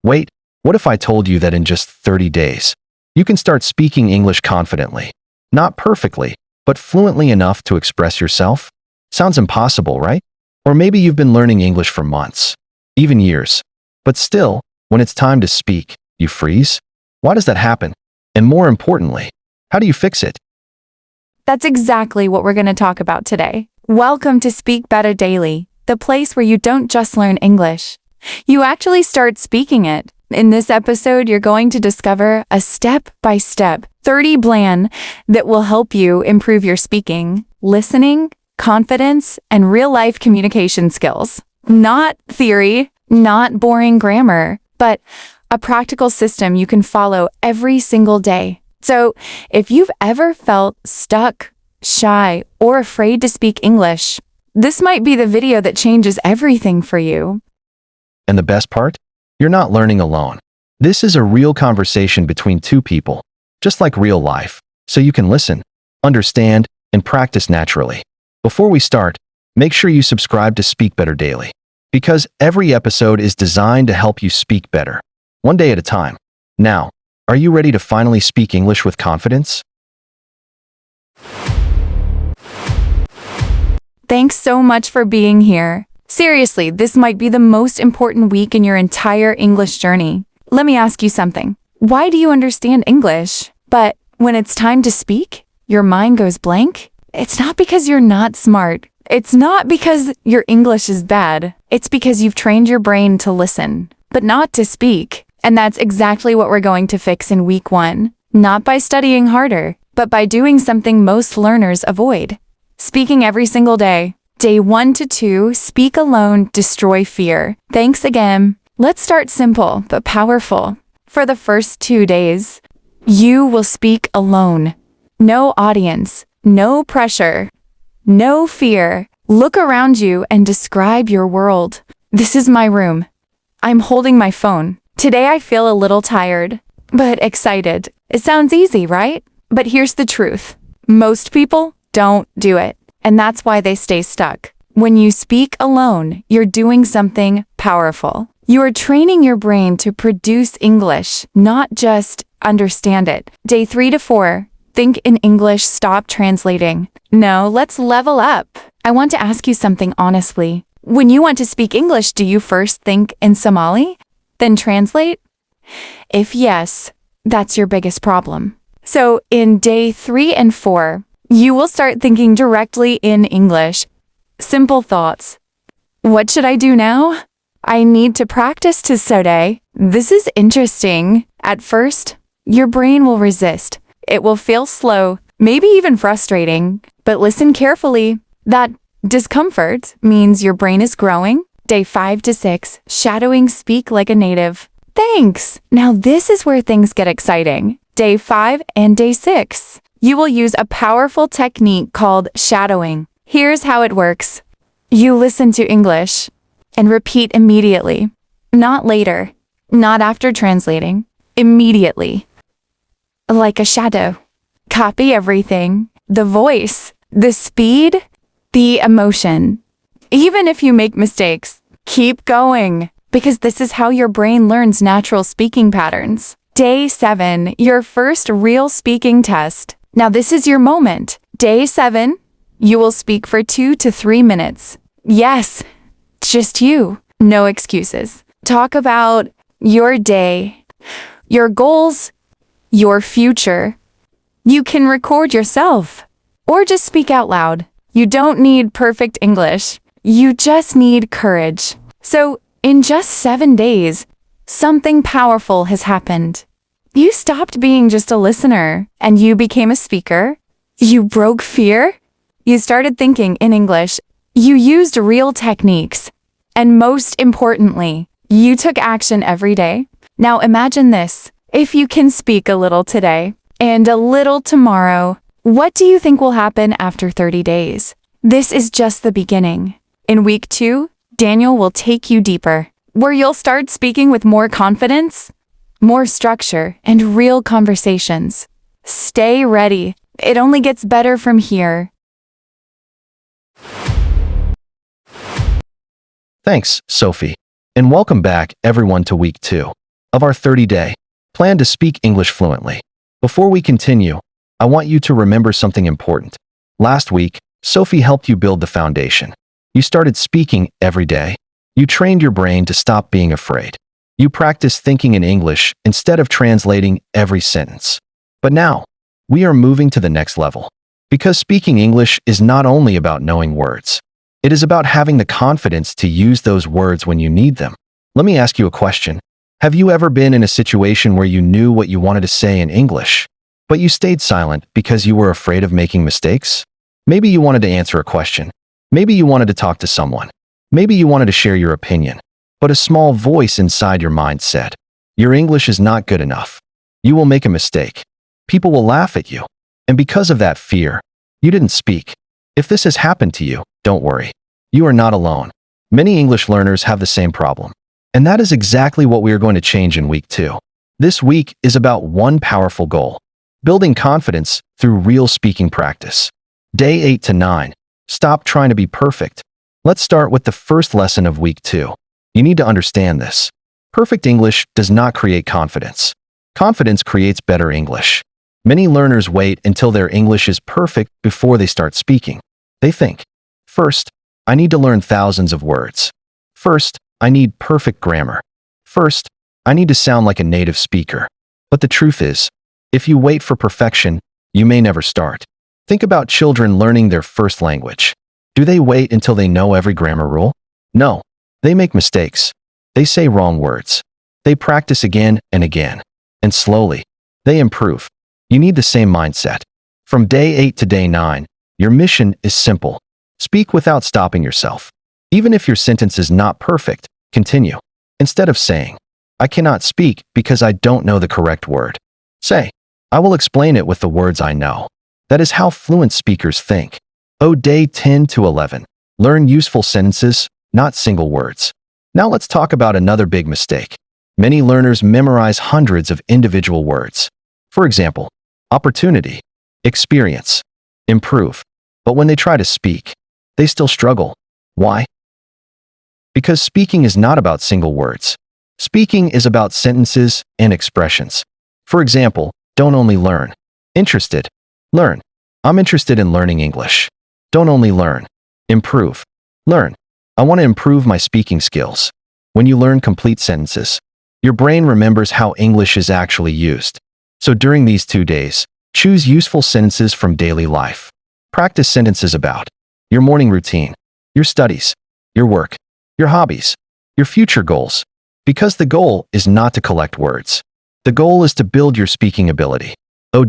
Wait, what if I told you that in just 30 days, you can start speaking English confidently? Not perfectly, but fluently enough to express yourself? Sounds impossible, right? Or maybe you've been learning English for months, even years. But still, when it's time to speak, you freeze? Why does that happen? And more importantly, how do you fix it? That's exactly what we're going to talk about today. Welcome to Speak Better Daily, the place where you don't just learn English. You actually start speaking it. In this episode, you're going to discover a step-by-step 30 plan that will help you improve your speaking, listening, confidence, and real-life communication skills. Not theory, not boring grammar, but a practical system you can follow every single day. So, if you've ever felt stuck, shy, or afraid to speak English, this might be the video that changes everything for you. And the best part? You're not learning alone. This is a real conversation between two people, just like real life, so you can listen, understand, and practice naturally. Before we start, make sure you subscribe to Speak Better Daily, because every episode is designed to help you speak better, one day at a time. Now, are you ready to finally speak English with confidence? Thanks so much for being here. Seriously, this might be the most important week in your entire English journey. Let me ask you something. Why do you understand English, but when it's time to speak, your mind goes blank? It's not because you're not smart. It's not because your English is bad. It's because you've trained your brain to listen, but not to speak. And that's exactly what we're going to fix in week 1. Not by studying harder, but by doing something most learners avoid. Speaking every single day. Day 1 to 2, speak alone, destroy fear. Thanks again. Let's start simple, but powerful. For the first 2 days, you will speak alone. No audience, no pressure, no fear. Look around you and describe your world. This is my room. I'm holding my phone. Today I feel a little tired, but excited. It sounds easy, right? But here's the truth. Most people don't do it, and that's why they stay stuck. When you speak alone, you're doing something powerful. You are training your brain to produce English, not just understand it. Day 3 to 4, think in English, stop translating. No, let's level up. I want to ask you something honestly. When you want to speak English, do you first think in Somali? Then translate? If yes, that's your biggest problem. So in day 3 and 4, you will start thinking directly in English. Simple thoughts. What should I do now? I need to practice to today. This is interesting. At first, your brain will resist. It will feel slow, maybe even frustrating. But listen carefully. That discomfort means your brain is growing. Day 5 to 6, shadowing speak like a native. Thanks! Now this is where things get exciting. Day 5 and day 6. You will use a powerful technique called shadowing. Here's how it works. You listen to English and repeat immediately. Not later. Not after translating. Immediately. Like a shadow. Copy everything. The voice, the speed, the emotion. Even if you make mistakes, keep going, because this is how your brain learns natural speaking patterns. Day 7, your first real speaking test. Now this is your moment. Day 7, you will speak for 2 to 3 minutes. Yes, just you. No excuses. Talk about your day, your goals, your future. You can record yourself, or just speak out loud. You don't need perfect English. You just need courage. So, in just 7 days, something powerful has happened. You stopped being just a listener, and you became a speaker. You broke fear. You started thinking in English. You used real techniques. And most importantly, you took action every day. Now imagine this. If you can speak a little today, and a little tomorrow, what do you think will happen after 30 days? This is just the beginning. In week 2, Daniel will take you deeper, where you'll start speaking with more confidence, more structure, and real conversations. Stay ready. It only gets better from here. Thanks, Sophie. And welcome back, everyone, to week 2. of our 30-day plan to speak English fluently. Before we continue, I want you to remember something important. Last week, Sophie helped you build the foundation. You started speaking every day. You trained your brain to stop being afraid. You practiced thinking in English instead of translating every sentence. But now, we are moving to the next level. Because speaking English is not only about knowing words. It is about having the confidence to use those words when you need them. Let me ask you a question. Have you ever been in a situation where you knew what you wanted to say in English, but you stayed silent because you were afraid of making mistakes? Maybe you wanted to answer a question. Maybe you wanted to talk to someone. Maybe you wanted to share your opinion. But a small voice inside your mind said, "Your English is not good enough. You will make a mistake. People will laugh at you." And because of that fear, you didn't speak. If this has happened to you, don't worry. You are not alone. Many English learners have the same problem. And that is exactly what we are going to change in week 2. This week is about one powerful goal: building confidence through real speaking practice. Day 8 to 9. Stop trying to be perfect. Let's start with the first lesson of week 2. You need to understand this. Perfect English does not create confidence. Confidence creates better English. Many learners wait until their English is perfect before they start speaking. They think, first, I need to learn thousands of words. First, I need perfect grammar. First, I need to sound like a native speaker. But the truth is, if you wait for perfection, you may never start. Think about children learning their first language. Do they wait until they know every grammar rule? No. They make mistakes. They say wrong words. They practice again and again. And slowly, they improve. You need the same mindset. From day 8 to day 9, your mission is simple. Speak without stopping yourself. Even if your sentence is not perfect, continue. Instead of saying, "I cannot speak because I don't know the correct word," say, "I will explain it with the words I know." That is how fluent speakers think. Day 10 to 11. Learn useful sentences, not single words. Now let's talk about another big mistake. Many learners memorize hundreds of individual words. For example, opportunity, experience, improve. But when they try to speak, they still struggle. Why? Because speaking is not about single words. Speaking is about sentences and expressions. For example, don't only learn. Interested. Learn. I'm interested in learning English. Don't only learn. Improve. Learn. I want to improve my speaking skills. When you learn complete sentences, your brain remembers how English is actually used. So during these 2 days, choose useful sentences from daily life. Practice sentences about your morning routine, your studies, your work, your hobbies, your future goals. Because the goal is not to collect words. The goal is to build your speaking ability.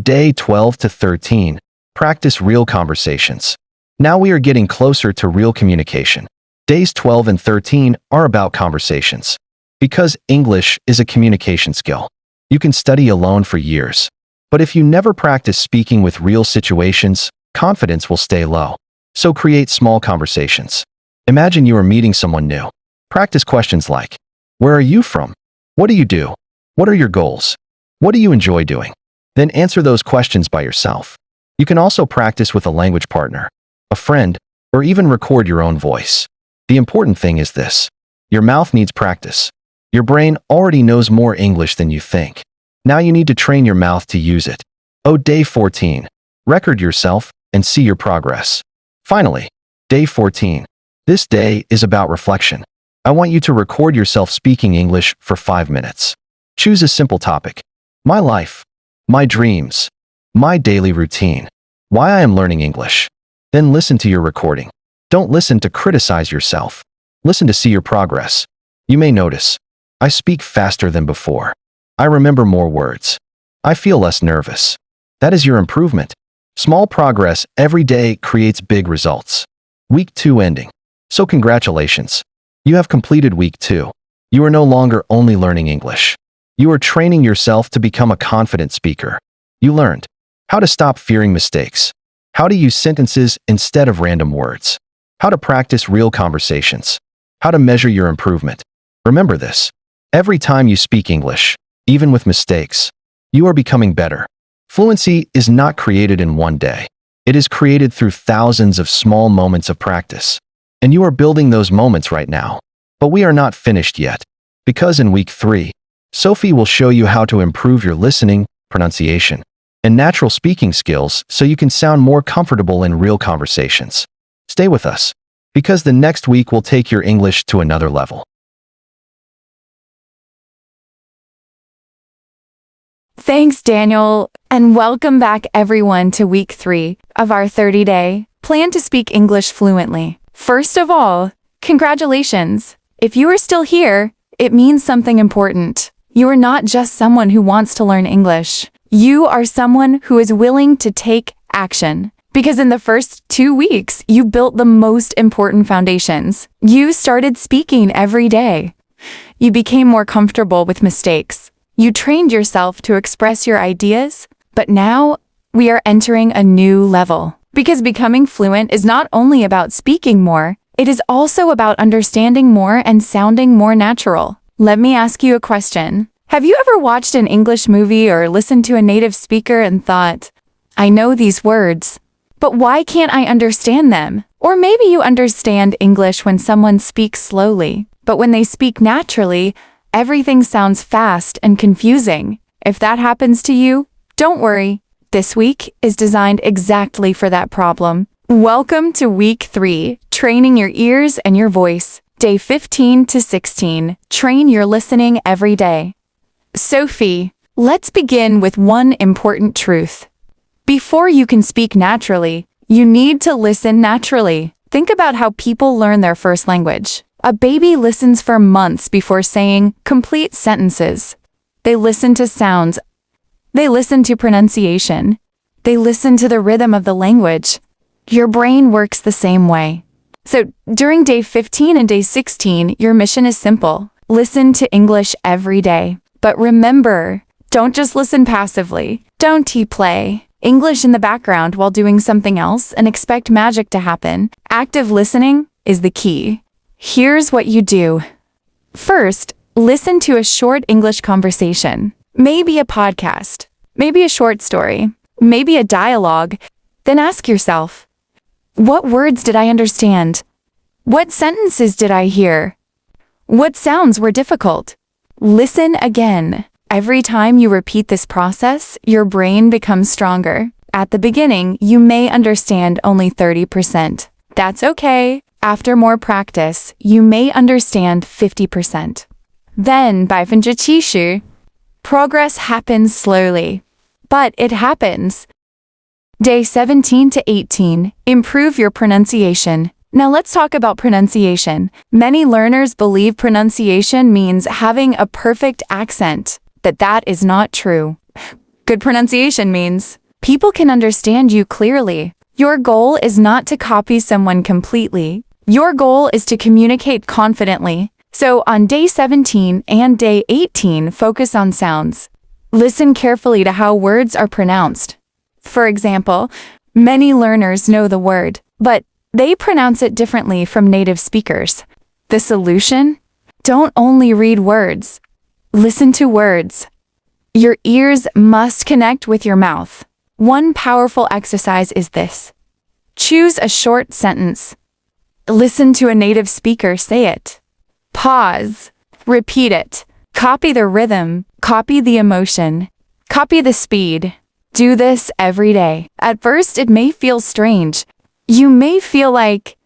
Day 12 to 13. Practice real conversations. Now we are getting closer to real communication. Days 12 and 13 are about conversations. Because English is a communication skill. You can study alone for years. But if you never practice speaking with real situations, confidence will stay low. So create small conversations. Imagine you are meeting someone new. Practice questions like, "Where are you from? What do you do? What are your goals? What do you enjoy doing?" Then answer those questions by yourself. You can also practice with a language partner, a friend, or even record your own voice. The important thing is this. Your mouth needs practice. Your brain already knows more English than you think. Now you need to train your mouth to use it. Day 14. Record yourself and see your progress. Finally, day 14. This day is about reflection. I want you to record yourself speaking English for 5 minutes. Choose a simple topic. My life. My dreams. My daily routine. Why I am learning English. Then listen to your recording. Don't listen to criticize yourself. Listen to see your progress. You may notice, I speak faster than before. I remember more words. I feel less nervous. That is your improvement. Small progress every day creates big results. Week 2 ending. So congratulations. You have completed week 2. You are no longer only learning English. You are training yourself to become a confident speaker. You learned how to stop fearing mistakes, how to use sentences instead of random words, how to practice real conversations, how to measure your improvement. Remember this. Every time you speak English, even with mistakes, you are becoming better. Fluency is not created in one day. It is created through thousands of small moments of practice. And you are building those moments right now. But we are not finished yet. Because in week 3, Sophie will show you how to improve your listening, pronunciation, and natural speaking skills so you can sound more comfortable in real conversations. Stay with us, because the next week will take your English to another level. Thanks, Daniel, and welcome back everyone to week 3 of our 30-day plan to speak English fluently. First of all, congratulations! If you are still here, it means something important. You are not just someone who wants to learn English. You are someone who is willing to take action. Because in the first 2 weeks, you built the most important foundations. You started speaking every day. You became more comfortable with mistakes. You trained yourself to express your ideas, but now we are entering a new level. Because becoming fluent is not only about speaking more, it is also about understanding more and sounding more natural. Let me ask you a question. Have you ever watched an English movie or listened to a native speaker and thought, I know these words, but why can't I understand them? Or maybe you understand English when someone speaks slowly, but when they speak naturally, everything sounds fast and confusing. If that happens to you, don't worry. This week is designed exactly for that problem. Welcome to week 3, training your ears and your voice. Day 15 to 16, train your listening every day. Sophie, let's begin with one important truth. Before you can speak naturally, you need to listen naturally. Think about how people learn their first language. A baby listens for months before saying complete sentences. They listen to sounds. They listen to pronunciation. They listen to the rhythm of the language. Your brain works the same way. So during day 15 and day 16, your mission is simple. Listen to English every day. But remember, don't just listen passively. Don't play English in the background while doing something else and expect magic to happen. Active listening is the key. Here's what you do. First, listen to a short English conversation. Maybe a podcast, maybe a short story, maybe a dialogue. Then ask yourself, what words did I understand? What sentences did I hear? What sounds were difficult? Listen again. Every time you repeat this process, your brain becomes stronger. At the beginning, you may understand only 30%. That's okay. After more practice, you may understand 50%. Then, 70%, progress happens slowly. But it happens. Day 17 to 18, improve your pronunciation. Now let's talk about pronunciation. Many learners believe pronunciation means having a perfect accent, but that is not true. Good pronunciation means people can understand you clearly. Your goal is not to copy someone completely. Your goal is to communicate confidently. So on day 17 and day 18, focus on sounds. Listen carefully to how words are pronounced. For example, many learners know the word, but they pronounce it differently from native speakers. The solution? Don't only read words. Listen to words. Your ears must connect with your mouth. One powerful exercise is this. Choose a short sentence. Listen to a native speaker say it. Pause. Repeat it. Copy the rhythm. Copy the emotion. Copy the speed. Do this every day. At first, it may feel strange. You may feel like,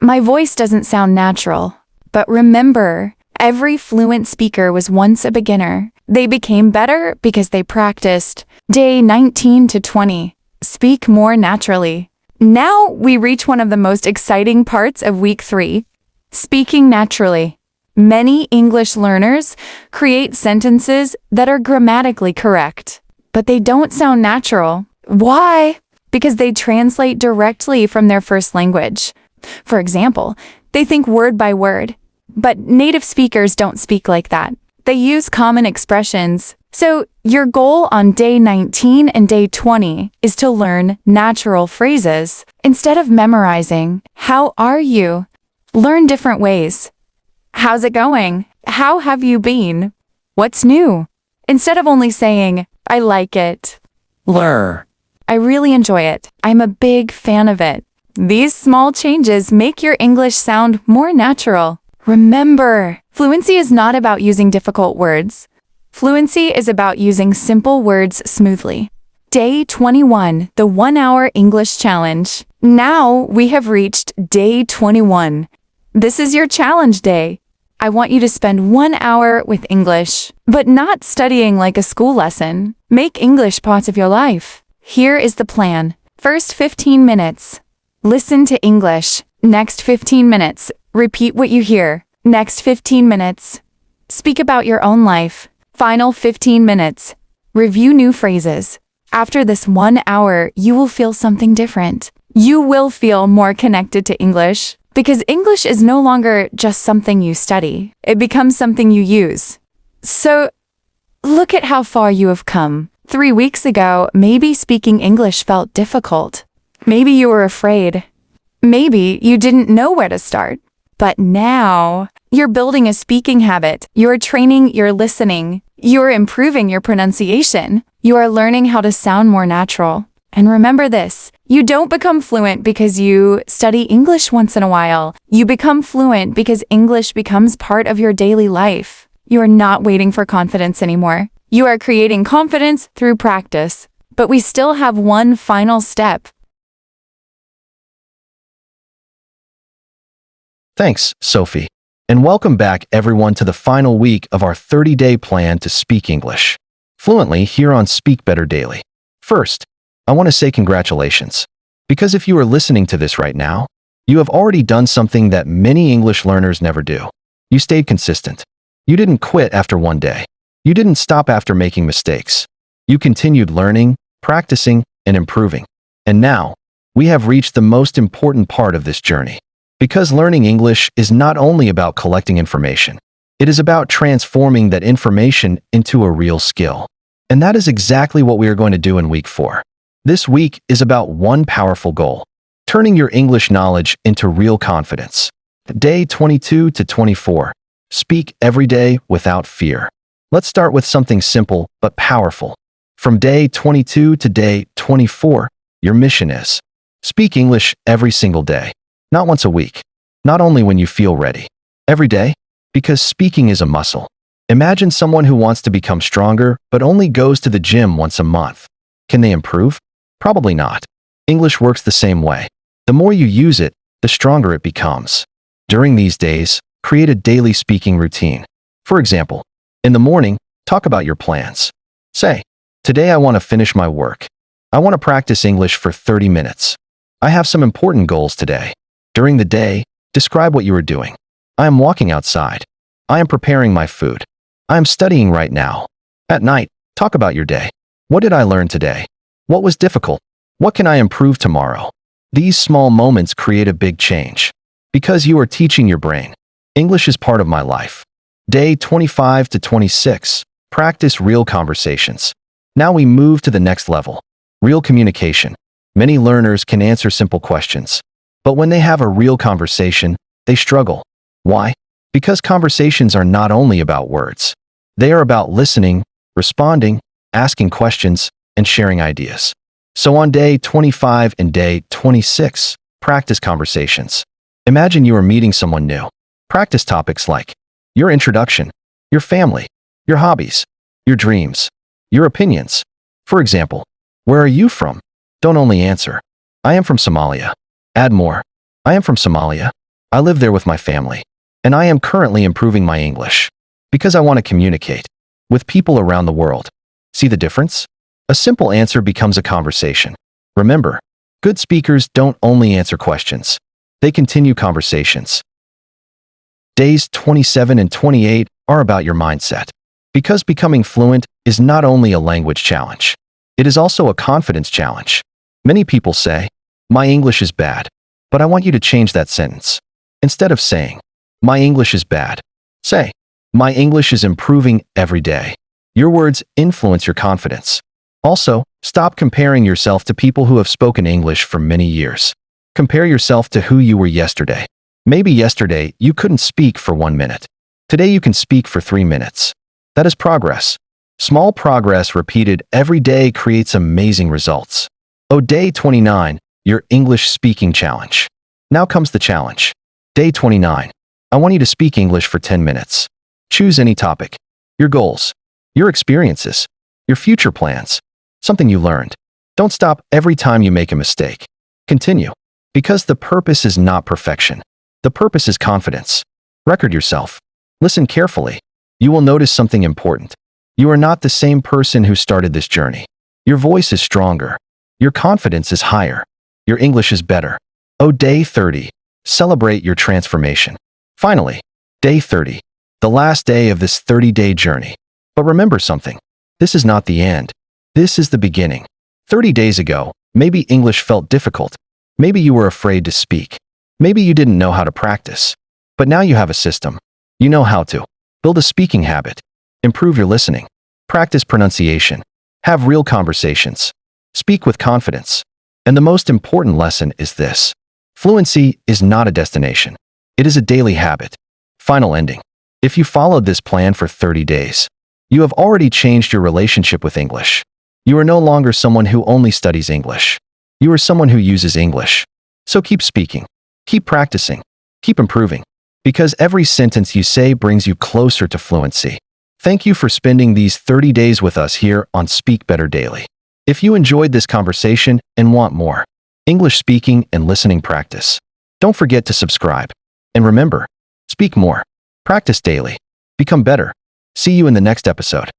my voice doesn't sound natural. But remember, every fluent speaker was once a beginner. They became better because they practiced. Day 19 to 20. Speak more naturally. Now we reach one of the most exciting parts of week 3. Speaking naturally. Many English learners create sentences that are grammatically correct, but they don't sound natural. Why? Because they translate directly from their first language. For example, they think word by word, but native speakers don't speak like that. They use common expressions. So your goal on day 19 and day 20 is to learn natural phrases. Instead of memorizing, how are you? Learn different ways. How's it going? How have you been? What's new? Instead of only saying, I like it. Learn. I really enjoy it. I'm a big fan of it. These small changes make your English sound more natural. Remember, fluency is not about using difficult words. Fluency is about using simple words smoothly. Day 21, the 1-hour English challenge. Now we have reached day 21. This is your challenge day. I want you to spend 1 hour with English, but not studying like a school lesson. Make English part of your life. Here is the plan. First 15 minutes. Listen to English. Next 15 minutes. Repeat what you hear. Next 15 minutes. Speak about your own life. Final 15 minutes. Review new phrases. After this 1 hour, you will feel something different. You will feel more connected to English because English is no longer just something you study. It becomes something you use. So, look at how far you have come. 3 weeks ago, maybe speaking English felt difficult. Maybe you were afraid. Maybe you didn't know where to start. But now, you're building a speaking habit. You're training your listening. You're improving your pronunciation. You are learning how to sound more natural. And remember this, you don't become fluent because you study English once in a while. You become fluent because English becomes part of your daily life. You are not waiting for confidence anymore. You are creating confidence through practice. But we still have one final step. Thanks, Sophie. And welcome back, everyone, to the final week of our 30-day plan to speak English fluently here on Speak Better Daily. First, I want to say congratulations, because if you are listening to this right now, you have already done something that many English learners never do. You stayed consistent. You didn't quit after one day. You didn't stop after making mistakes. You continued learning, practicing, and improving. And now, we have reached the most important part of this journey. Because learning English is not only about collecting information, it is about transforming that information into a real skill. And that is exactly what we are going to do in week 4. This week is about one powerful goal: turning your English knowledge into real confidence. Day 22 to 24. Speak every day without fear. Let's start with something simple but powerful. From day 22 to day 24, your mission is: speak English every single day. Not once a week. Not only when you feel ready. Every day. Because speaking is a muscle. Imagine someone who wants to become stronger but only goes to the gym once a month. Can they improve? Probably not. English works the same way. The more you use it, the stronger it becomes. During these days, create a daily speaking routine. For example, in the morning, talk about your plans. Say, today I want to finish my work. I want to practice English for 30 minutes. I have some important goals today. During the day, describe what you are doing. I am walking outside. I am preparing my food. I am studying right now. At night, talk about your day. What did I learn today? What was difficult? What can I improve tomorrow? These small moments create a big change. Because you are teaching your brain. English is part of my life. Day 25 to 26. Practice real conversations. Now we move to the next level. Real communication. Many learners can answer simple questions. But when they have a real conversation, they struggle. Why? Because conversations are not only about words. They are about listening, responding, asking questions, and sharing ideas. So on day 25 and day 26, practice conversations. Imagine you are meeting someone new. Practice topics like your introduction, your family, your hobbies, your dreams, your opinions. For example, where are you from? Don't only answer, I am from Somalia. Add more. I am from Somalia. I live there with my family. And I am currently improving my English. Because I want to communicate with people around the world. See the difference? A simple answer becomes a conversation. Remember, good speakers don't only answer questions. They continue conversations. Days 27 and 28 are about your mindset. Because becoming fluent is not only a language challenge. It is also a confidence challenge. Many people say, my English is bad. But I want you to change that sentence. Instead of saying, my English is bad, say, my English is improving every day. Your words influence your confidence. Also, stop comparing yourself to people who have spoken English for many years. Compare yourself to who you were yesterday. Maybe yesterday you couldn't speak for 1 minute. Today you can speak for 3 minutes. That is progress. Small progress repeated every day creates amazing results. Day 29. Your English speaking challenge. Now comes the challenge. Day 29. I want you to speak English for 10 minutes. Choose any topic. Your goals. your experiences, your future plans, something you learned. Don't stop every time you make a mistake. Continue. Because the purpose is not perfection. The purpose is confidence. Record yourself. Listen carefully. You will notice something important. You are not the same person who started this journey. Your voice is stronger. Your confidence is higher. Your English is better. Oh, day 30. Celebrate your transformation. Finally, day 30. The last day of this 30-day journey. But remember something. This is not the end. This is the beginning. 30 days ago, maybe English felt difficult. Maybe you were afraid to speak. Maybe you didn't know how to practice. But now you have a system. You know how to build a speaking habit, improve your listening, practice pronunciation, have real conversations, speak with confidence. And the most important lesson is this. Fluency is not a destination. It is a daily habit. Final ending. If you followed this plan for 30 days, you have already changed your relationship with English. You are no longer someone who only studies English. You are someone who uses English. So keep speaking, keep practicing, keep improving, because every sentence you say brings you closer to fluency. Thank you for spending these 30 days with us here on Speak Better Daily. If you enjoyed this conversation and want more English speaking and listening practice, don't forget to subscribe. And remember, speak more, practice daily, become better. See you in the next episode.